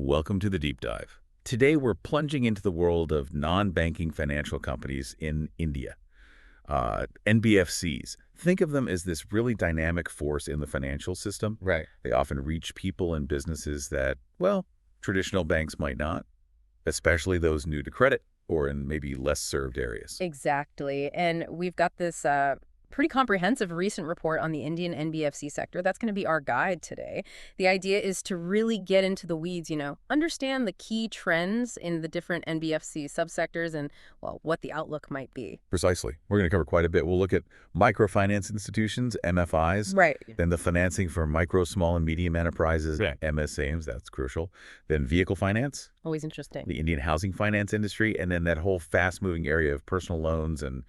Welcome to the Deep Dive. Today we're plunging into the world of non-banking financial companies in India. NBFCs. Think of them as this really dynamic force in the financial system. Right. They often reach people and businesses that, well, traditional banks might not, especially those new to credit or in maybe less served areas. Exactly. And we've got this pretty comprehensive recent report on the Indian NBFC sector. That's going to be our guide today. The idea is to really get into the weeds, understand the key trends in the different NBFC subsectors and, well, what the outlook might be. Precisely. We're going to cover quite a bit. We'll look at microfinance institutions, MFIs, Right. then the financing for micro, small, and medium enterprises, Yeah. MSMEs, that's crucial, then vehicle finance, Always interesting. the Indian housing finance industry, and then that whole fast-moving area of personal loans and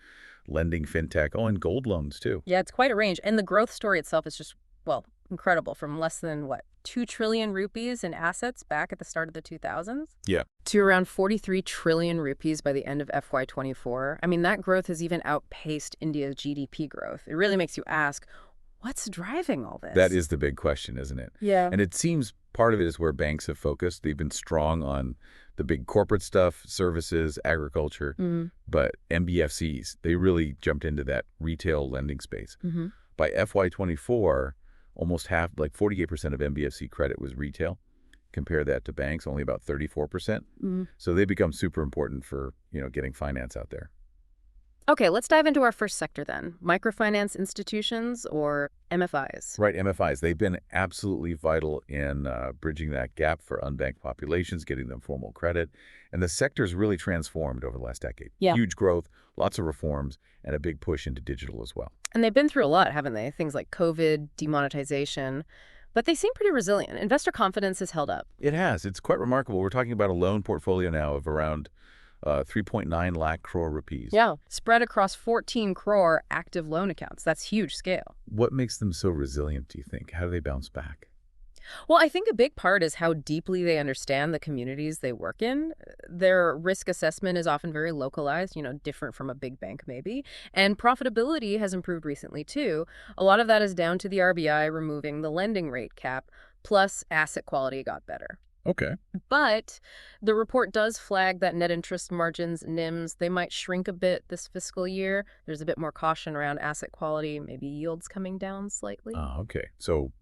lending, fintech, and gold loans too. Yeah, it's quite a range. And the growth story itself is just, well, incredible. From less than, 2 trillion rupees in assets back at the start of the 2000s? Yeah. To around 43 trillion rupees by the end of FY24. I mean, that growth has even outpaced India's GDP growth. It really makes you ask, what's driving all this? That is the big question, isn't it? Yeah. And it seems part of it is where banks have focused. They've been strong on the big corporate stuff, services, agriculture, but NBFCs, they really jumped into that retail lending space. By FY24, almost half, like 48% of NBFC credit was retail. Compare that to banks, only about 34%. So they become super important for, getting finance out there. Okay, let's dive into our first sector then. Microfinance institutions, or MFIs. Right, MFIs. They've been absolutely vital in bridging that gap for unbanked populations, getting them formal credit. And the sector's really transformed over the last decade. Yeah. Huge growth, lots of reforms, and a big push into digital as well. And they've been through a lot, haven't they? Things like COVID, demonetization. But they seem pretty resilient. Investor confidence has held up. It has. It's quite remarkable. We're talking about a loan portfolio now of around 3.9 lakh crore rupees. Yeah. Spread across 14 crore active loan accounts. That's huge scale. What makes them so resilient, do you think? How do they bounce back? Well, I think a big part is how deeply they understand the communities they work in. Their risk assessment is often very localized, different from a big bank maybe. And profitability has improved recently too. A lot of that is down to the RBI removing the lending rate cap, plus asset quality got better. Okay. But the report does flag that net interest margins, NIMs, they might shrink a bit this fiscal year. There's a bit more caution around asset quality, maybe yields coming down slightly. Okay. So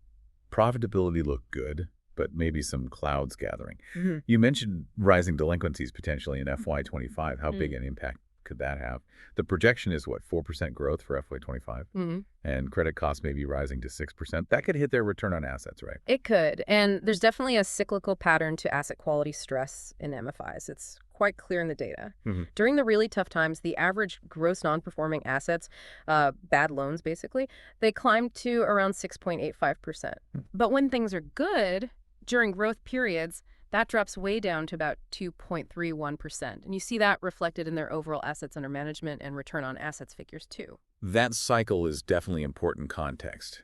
profitability looked good, but maybe some clouds gathering. You mentioned rising delinquencies potentially in FY25. How big an impact could that have? The projection is, 4% growth for FY25? And credit costs may be rising to 6%. That could hit their return on assets, right? It could. And there's definitely a cyclical pattern to asset quality stress in MFIs. It's quite clear in the data. During the really tough times, the average gross non-performing assets, bad loans basically, they climbed to around 6.85%. But when things are good, during growth periods, that drops way down to about 2.31%. And you see that reflected in their overall assets under management and return on assets figures too. That cycle is definitely important context.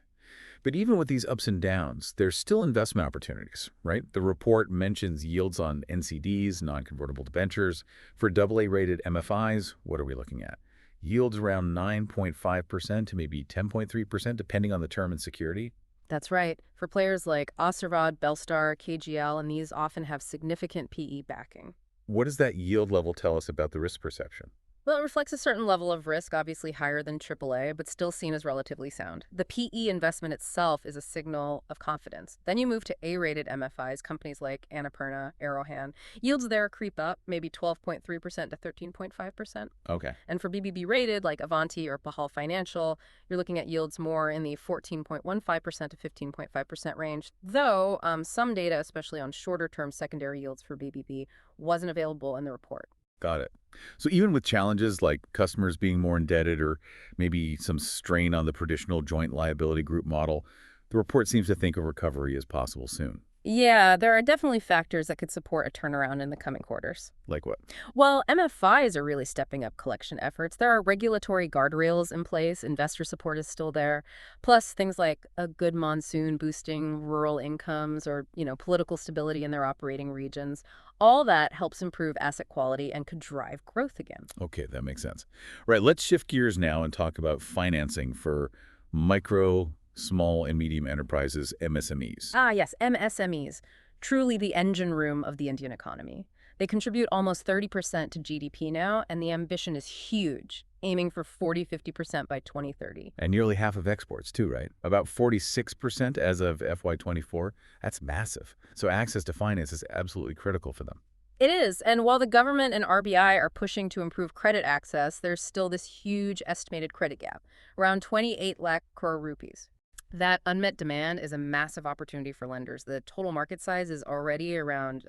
But even with these ups and downs, there's still investment opportunities, right? The report mentions yields on NCDs, non-convertible debentures. For AA-rated MFIs, what are we looking at? Yields around 9.5% to maybe 10.3%, depending on the term and security. That's right. For players like Asirvad, Belstar, KGL, and these often have significant PE backing. What does that yield level tell us about the risk perception? Well, it reflects a certain level of risk, obviously higher than AAA, but still seen as relatively sound. The PE investment itself is a signal of confidence. Then you move to A-rated MFIs, companies like Annapurna, Arrowhand. Yields there creep up, maybe 12.3% to 13.5%. Okay. And for BBB rated, like Avanti or Pahal Financial, you're looking at yields more in the 14.15% to 15.5% range, though some data, especially on shorter-term secondary yields for BBB, wasn't available in the report. Got it. So even with challenges like customers being more indebted or maybe some strain on the traditional joint liability group model, the report seems to think a recovery is possible soon. Yeah, there are definitely factors that could support a turnaround in the coming quarters. Like what? Well, MFIs are really stepping up collection efforts. There are regulatory guardrails in place, investor support is still there, plus things like a good monsoon boosting rural incomes or, political stability in their operating regions. All that helps improve asset quality and could drive growth again. Okay, that makes sense. Right, let's shift gears now and talk about financing for micro, small, and medium enterprises, MSMEs. Ah, yes, MSMEs. truly the engine room of the Indian economy. They contribute almost 30% to GDP now, and the ambition is huge, aiming for 40–50% by 2030. And nearly half of exports, too, right? About 46% as of FY24. That's massive. So access to finance is absolutely critical for them. It is, and while the government and RBI are pushing to improve credit access, there's still this huge estimated credit gap, around 28 lakh crore rupees. That unmet demand is a massive opportunity for lenders. The total market size is already around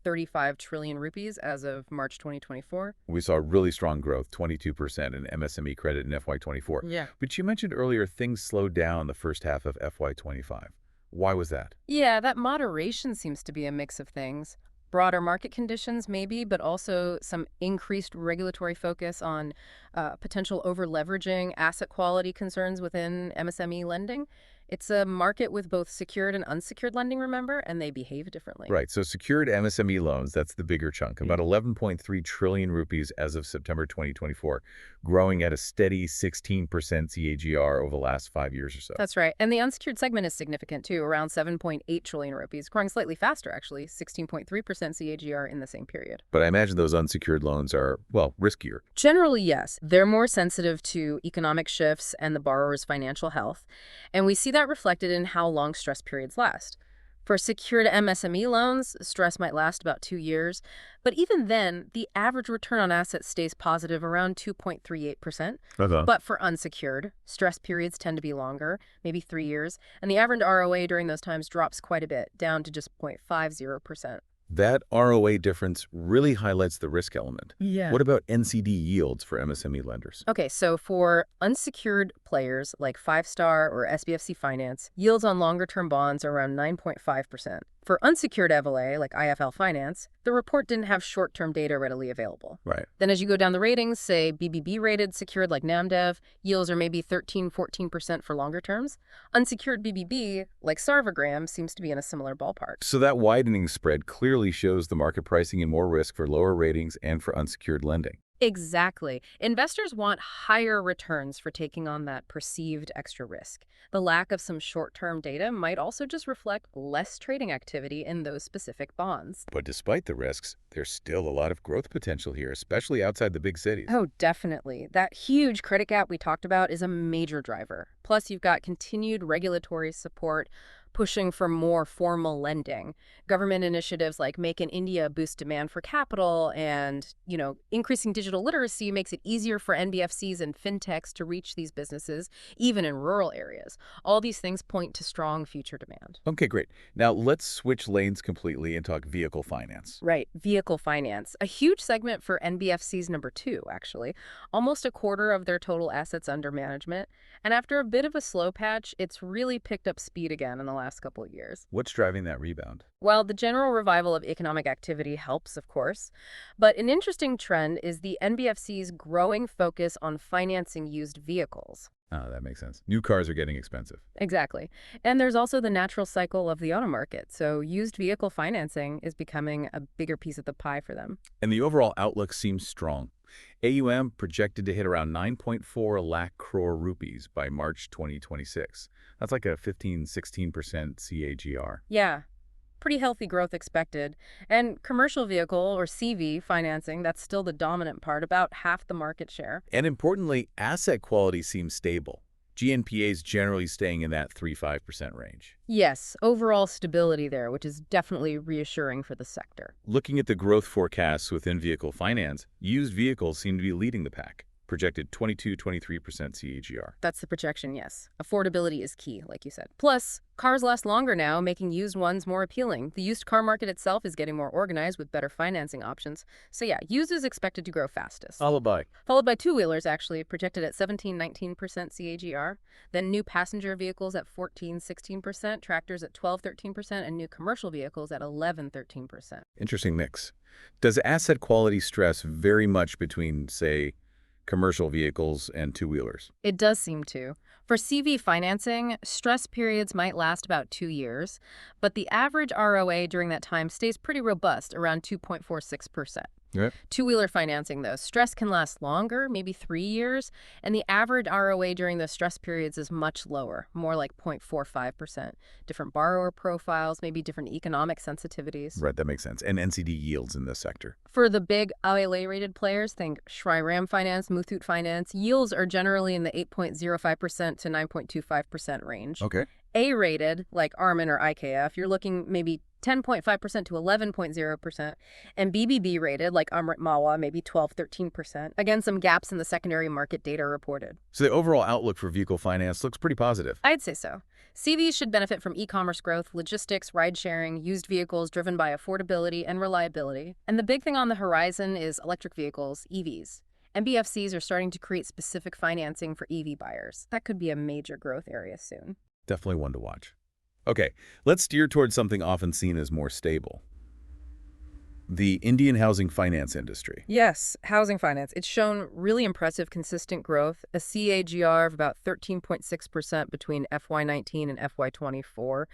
35 trillion rupees as of March 2024. We saw really strong growth, 22% in MSME credit in FY24. Yeah. But you mentioned earlier things slowed down the first half of FY25. Why was that? Yeah, that moderation seems to be a mix of things. Broader market conditions, maybe, but also some increased regulatory focus on potential over-leveraging, asset quality concerns within MSME lending. It's a market with both secured and unsecured lending, remember, and they behave differently. Right, so secured MSME loans, that's the bigger chunk, about 11.3 trillion rupees as of September 2024, growing at a steady 16% CAGR over the last 5 years or so. That's right. And the unsecured segment is significant, too, around 7.8 trillion rupees, growing slightly faster, actually, 16.3% CAGR in the same period. But I imagine those unsecured loans are, well, riskier. Generally, yes. They're more sensitive to economic shifts and the borrower's financial health. And we see that reflected in how long stress periods last. For secured MSME loans, stress might last about 2 years. But even then, the average return on assets stays positive around 2.38%. But for unsecured, stress periods tend to be longer, maybe 3 years. And the average ROA during those times drops quite a bit, down to just 0.50%. That ROA difference really highlights the risk element. Yeah. What about NCD yields for MSME lenders? Okay, so for unsecured players like 5-Star or SBFC Finance, yields on longer-term bonds are around 9.5%. For unsecured FLA, like IFL Finance, the report didn't have short-term data readily available. Right. Then as you go down the ratings, say BBB-rated secured like NAMDEV, yields are maybe 13–14% for longer terms. Unsecured BBB, like Sarvagram, seems to be in a similar ballpark. So that widening spread clearly shows the market pricing in more risk for lower ratings and for unsecured lending. Exactly. Investors want higher returns for taking on that perceived extra risk. The lack of some short-term data might also just reflect less trading activity in those specific bonds. But despite the risks, there's still a lot of growth potential here, especially outside the big cities. Oh, definitely. That huge credit gap we talked about is a major driver. Plus, you've got continued regulatory support pushing for more formal lending. Government initiatives like Make in India boost demand for capital, and, increasing digital literacy makes it easier for NBFCs and Fintechs to reach these businesses, even in rural areas. All these things point to strong future demand. Okay, great. Now let's switch lanes completely and talk vehicle finance. Right, vehicle finance. A huge segment for NBFCs number 2, actually. Almost a quarter of their total assets under management. And after a bit of a slow patch, it's really picked up speed again in the last couple of years. What's driving that rebound? Well, the general revival of economic activity helps, of course. But an interesting trend is the NBFC's growing focus on financing used vehicles. Oh, that makes sense. New cars are getting expensive. Exactly. And there's also the natural cycle of the auto market. So used vehicle financing is becoming a bigger piece of the pie for them. And the overall outlook seems strong. AUM projected to hit around 9.4 lakh crore rupees by March 2026. That's like a 15–16% CAGR. Yeah. Pretty healthy growth expected. And commercial vehicle, or CV, financing, that's still the dominant part, about half the market share. And importantly, asset quality seems stable. GNPA's generally staying in that 3–5% range. Yes, overall stability there, which is definitely reassuring for the sector. Looking at the growth forecasts within vehicle finance, used vehicles seem to be leading the pack. Projected 22–23% CAGR. That's the projection, yes. Affordability is key, like you said. Plus, cars last longer now, making used ones more appealing. The used car market itself is getting more organized with better financing options. So yeah, used is expected to grow fastest. Followed by two-wheelers, actually, projected at 17–19% CAGR. Then new passenger vehicles at 14–16%, tractors at 12–13%, and new commercial vehicles at 11–13%. Interesting mix. Does asset quality stress vary much between, say, commercial vehicles and two-wheelers? It does seem to. For CV financing, stress periods might last about 2 years, but the average ROA during that time stays pretty robust, around 2.46%. Yeah. Two-wheeler financing, though, stress can last longer, maybe 3 years, and the average ROA during those stress periods is much lower, more like 0.45%. Different borrower profiles, maybe different economic sensitivities. Right, that makes sense. And NCD yields in this sector. For the big ILA-rated players, think Shriram Finance, Muthoot Finance, yields are generally in the 8.05% to 9.25% range. Okay. A-rated, like Armin or IKF, you're looking maybe 10.5% to 11.0%, and BBB rated, like Amrit Mawa, maybe 12-13%. Again, some gaps in the secondary market data reported. So the overall outlook for vehicle finance looks pretty positive. I'd say so. CVs should benefit from e-commerce growth, logistics, ride-sharing, used vehicles driven by affordability and reliability. And the big thing on the horizon is electric vehicles, EVs. NBFCs are starting to create specific financing for EV buyers. That could be a major growth area soon. Definitely one to watch. Okay, let's steer towards something often seen as more stable. The Indian housing finance industry. Yes, housing finance. It's shown really impressive, consistent growth, a CAGR of about 13.6% between FY19 and FY24.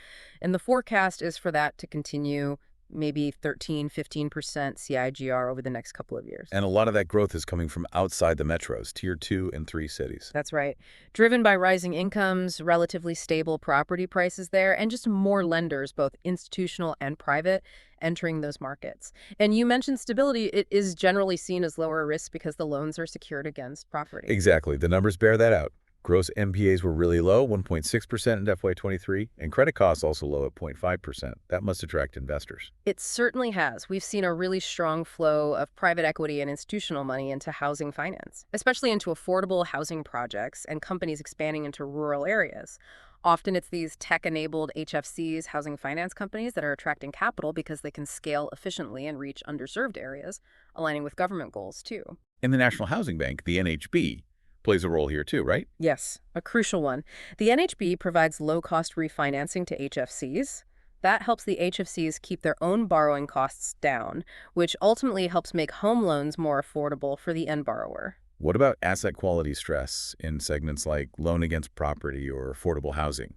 And the forecast is for that to continue maybe 13-15% CIGR over the next couple of years. And a lot of that growth is coming from outside the metros, Tier 2 and 3 cities. That's right. Driven by rising incomes, relatively stable property prices there, and just more lenders, both institutional and private, entering those markets. And you mentioned stability. It is generally seen as lower risk because the loans are secured against property. Exactly. The numbers bear that out. Gross MPAs were really low, 1.6% in FY23, and credit costs also low at 0.5%. That must attract investors. It certainly has. We've seen a really strong flow of private equity and institutional money into housing finance, especially into affordable housing projects and companies expanding into rural areas. Often it's these tech-enabled HFCs, housing finance companies, that are attracting capital because they can scale efficiently and reach underserved areas, aligning with government goals, too. And the National Housing Bank, the NHB, plays a role here too, right? Yes, a crucial one. The NHB provides low-cost refinancing to HFCs. That helps the HFCs keep their own borrowing costs down, which ultimately helps make home loans more affordable for the end borrower. What about asset quality stress in segments like loan against property or affordable housing?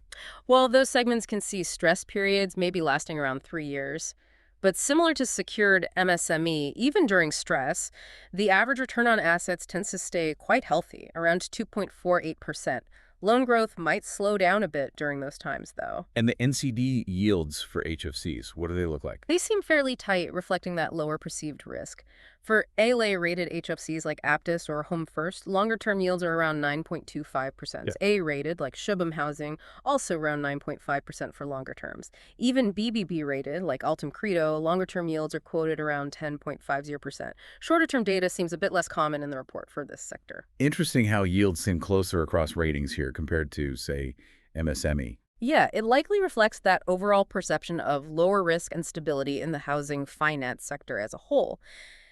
Well, those segments can see stress periods, maybe lasting around 3 years. But similar to secured MSME, even during stress, the average return on assets tends to stay quite healthy, around 2.48%. Loan growth might slow down a bit during those times, though. And the NCD yields for HFCs, what do they look like? They seem fairly tight, reflecting that lower perceived risk. For ALA-rated HFCs like Aptus or Home First, longer-term yields are around 9.25%. Yeah. A-rated, like Shubham Housing, also around 9.5% for longer terms. Even BBB-rated, like Altum Credo, longer-term yields are quoted around 10.50%. Shorter-term data seems a bit less common in the report for this sector. Interesting how yields seem closer across ratings here compared to, say, MSME. Yeah, it likely reflects that overall perception of lower risk and stability in the housing finance sector as a whole.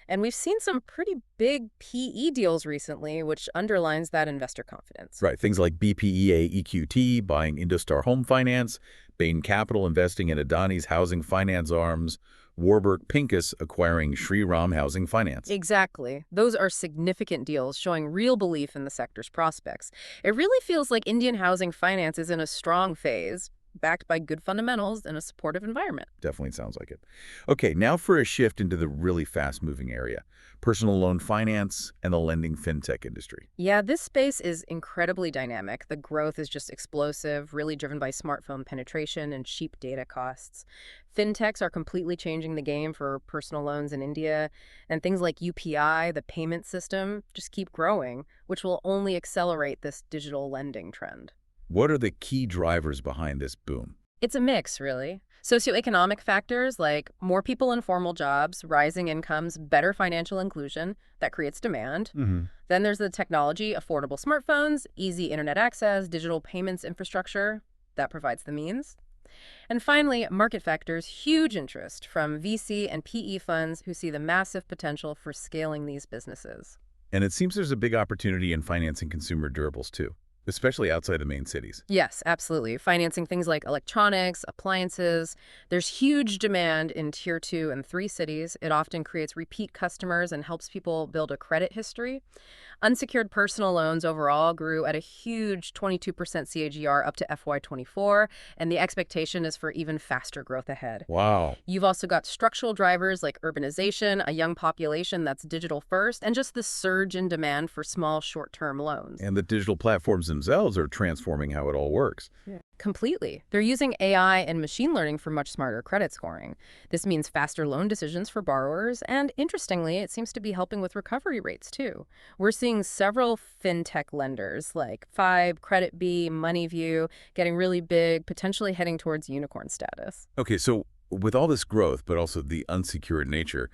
And we've seen some pretty big PE deals recently, which underlines that investor confidence. Right, things like BPEA EQT buying Indostar Home Finance, Bain Capital investing in Adani's housing finance arms, Warburg Pincus acquiring Shriram Housing Finance. Exactly. Those are significant deals showing real belief in the sector's prospects. It really feels like Indian housing finance is in a strong phase, backed by good fundamentals and a supportive environment. Definitely sounds like it. Okay, now for a shift into the really fast-moving area, personal loan finance and the lending fintech industry. Yeah, this space is incredibly dynamic. The growth is just explosive, really driven by smartphone penetration and cheap data costs. Fintechs are completely changing the game for personal loans in India, and things like UPI, the payment system, just keep growing, which will only accelerate this digital lending trend. What are the key drivers behind this boom? It's a mix, really. Socioeconomic factors like more people in formal jobs, rising incomes, better financial inclusion, that creates demand. Then there's the technology, affordable smartphones, easy internet access, digital payments infrastructure, that provides the means. And finally, market factors, huge interest from VC and PE funds who see the massive potential for scaling these businesses. And it seems there's a big opportunity in financing consumer durables too. especially outside the main cities. Yes, absolutely. Financing things like electronics, appliances. There's huge demand in Tier 2 and 3 cities. It often creates repeat customers and helps people build a credit history. Unsecured personal loans overall grew at a huge 22% CAGR up to FY24, and the expectation is for even faster growth ahead. Wow. You've also got structural drivers like urbanization, a young population that's digital first, and just the surge in demand for small short-term loans. And the digital platforms themselves are transforming how it all works. Yeah. Completely. They're using AI and machine learning for much smarter credit scoring. This means faster loan decisions for borrowers, and interestingly, it seems to be helping with recovery rates too. We're seeing several fintech lenders like Five, Credit Bee, MoneyView getting really big, potentially heading towards unicorn status. Okay, so with all this growth, but also the unsecured nature,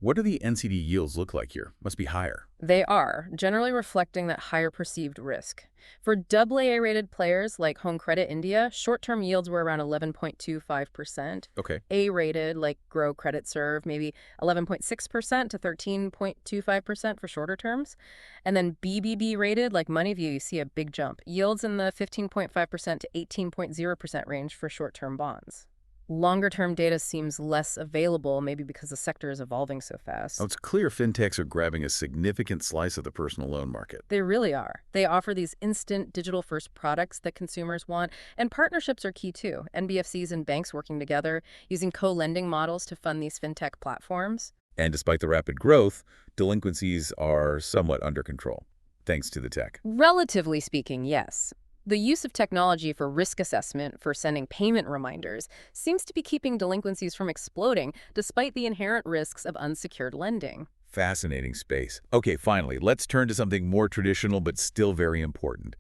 what do the NCD yields look like here? Must be higher. They are, generally reflecting that higher perceived risk. For AA-rated players like Home Credit India, short-term yields were around 11.25%. Okay. A-rated like Grow Credit Serve, maybe 11.6% to 13.25% for shorter terms. And then BBB-rated like MoneyView, you see a big jump. Yields in the 15.5% to 18.0% range for short-term bonds. Longer-term data seems less available, maybe because the sector is evolving so fast. Oh, it's clear fintechs are grabbing a significant slice of the personal loan market. They really are. They offer these instant digital-first products that consumers want, and partnerships are key too. NBFCs and banks working together, using co-lending models to fund these fintech platforms. And despite the rapid growth, delinquencies are somewhat under control, thanks to the tech. Relatively speaking, yes. The use of technology for risk assessment, for sending payment reminders, seems to be keeping delinquencies from exploding, despite the inherent risks of unsecured lending. Fascinating space. Okay, finally, let's turn to something more traditional but still very important.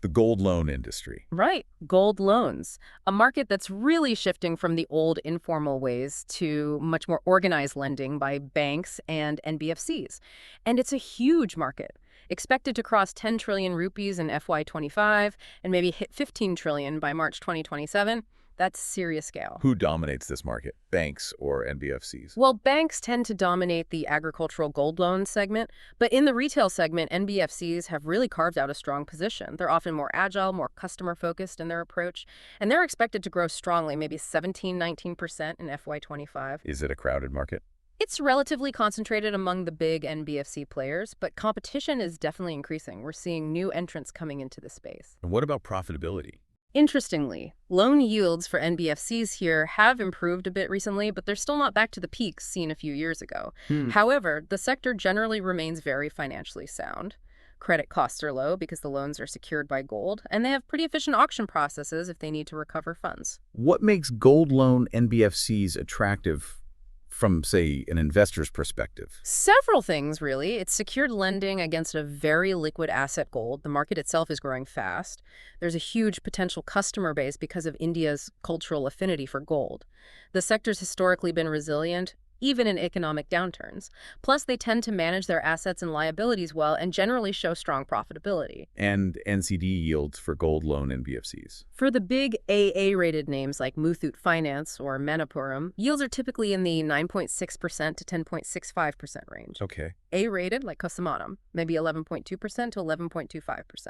The gold loan industry. Right, gold loans, a market that's really shifting from the old informal ways to much more organized lending by banks and NBFCs. And it's a huge market, expected to cross 10 trillion rupees in FY25 and maybe hit 15 trillion by March 2027. That's serious scale. Who dominates this market? Banks or NBFCs? Well, banks tend to dominate the agricultural gold loan segment, but in the retail segment, NBFCs have really carved out a strong position. They're often more agile, more customer-focused in their approach, and they're expected to grow strongly, maybe 17–19% in FY25. Is it a crowded market? It's relatively concentrated among the big NBFC players, but competition is definitely increasing. We're seeing new entrants coming into the space. And what about profitability? Interestingly, loan yields for NBFCs here have improved a bit recently, but they're still not back to the peaks seen a few years ago. However, the sector generally remains very financially sound. Credit costs are low because the loans are secured by gold, and they have pretty efficient auction processes if they need to recover funds. What makes gold loan NBFCs attractive from, say, an investor's perspective? Several things, really. It's secured lending against a very liquid asset, gold. The market itself is growing fast. There's a huge potential customer base because of India's cultural affinity for gold. The sector's historically been resilient, even in economic downturns. Plus, they tend to manage their assets and liabilities well and generally show strong profitability. And NCD yields for gold loan NBFCs? For the big AA-rated names like Muthoot Finance or Manappuram, yields are typically in the 9.6% to 10.65% range. Okay. A-rated, like Kosamanam, maybe 11.2% to 11.25%.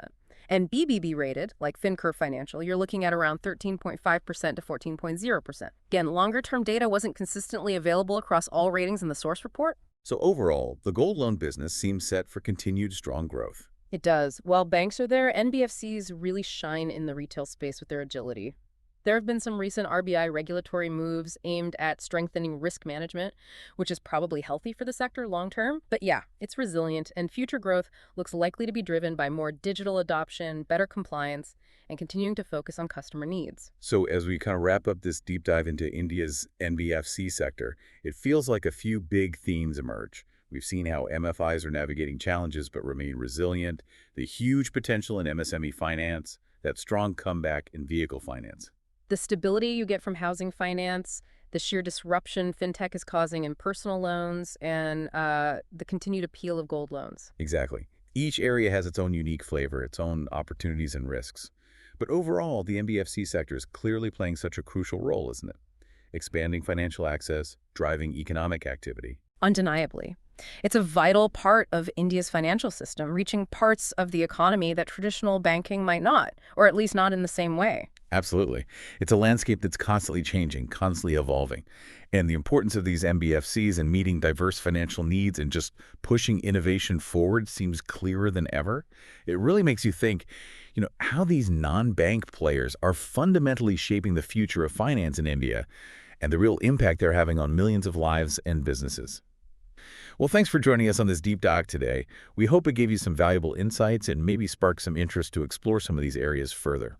And BBB-rated, like FinCurve Financial, you're looking at around 13.5% to 14.0%. Again, longer-term data wasn't consistently available across all ratings in the source report. So overall, the gold loan business seems set for continued strong growth. It does. While banks are there, NBFCs really shine in the retail space with their agility. There have been some recent RBI regulatory moves aimed at strengthening risk management, which is probably healthy for the sector long term. But yeah, it's resilient, and future growth looks likely to be driven by more digital adoption, better compliance, and continuing to focus on customer needs. So as we kind of wrap up this deep dive into India's NBFC sector, it feels like a few big themes emerge. We've seen how MFIs are navigating challenges but remain resilient, the huge potential in MSME finance, that strong comeback in vehicle finance. The stability you get from housing finance, the sheer disruption fintech is causing in personal loans, and the continued appeal of gold loans. Exactly. Each area has its own unique flavor, its own opportunities and risks. But overall, the NBFC sector is clearly playing such a crucial role, isn't it? Expanding financial access, driving economic activity. Undeniably. It's a vital part of India's financial system, reaching parts of the economy that traditional banking might not, or at least not in the same way. Absolutely. It's a landscape that's constantly changing, constantly evolving. And the importance of these MBFCs and meeting diverse financial needs and just pushing innovation forward seems clearer than ever. It really makes you think, how these non-bank players are fundamentally shaping the future of finance in India and the real impact they're having on millions of lives and businesses. Well, thanks for joining us on this deep dive today. We hope it gave you some valuable insights and maybe sparked some interest to explore some of these areas further.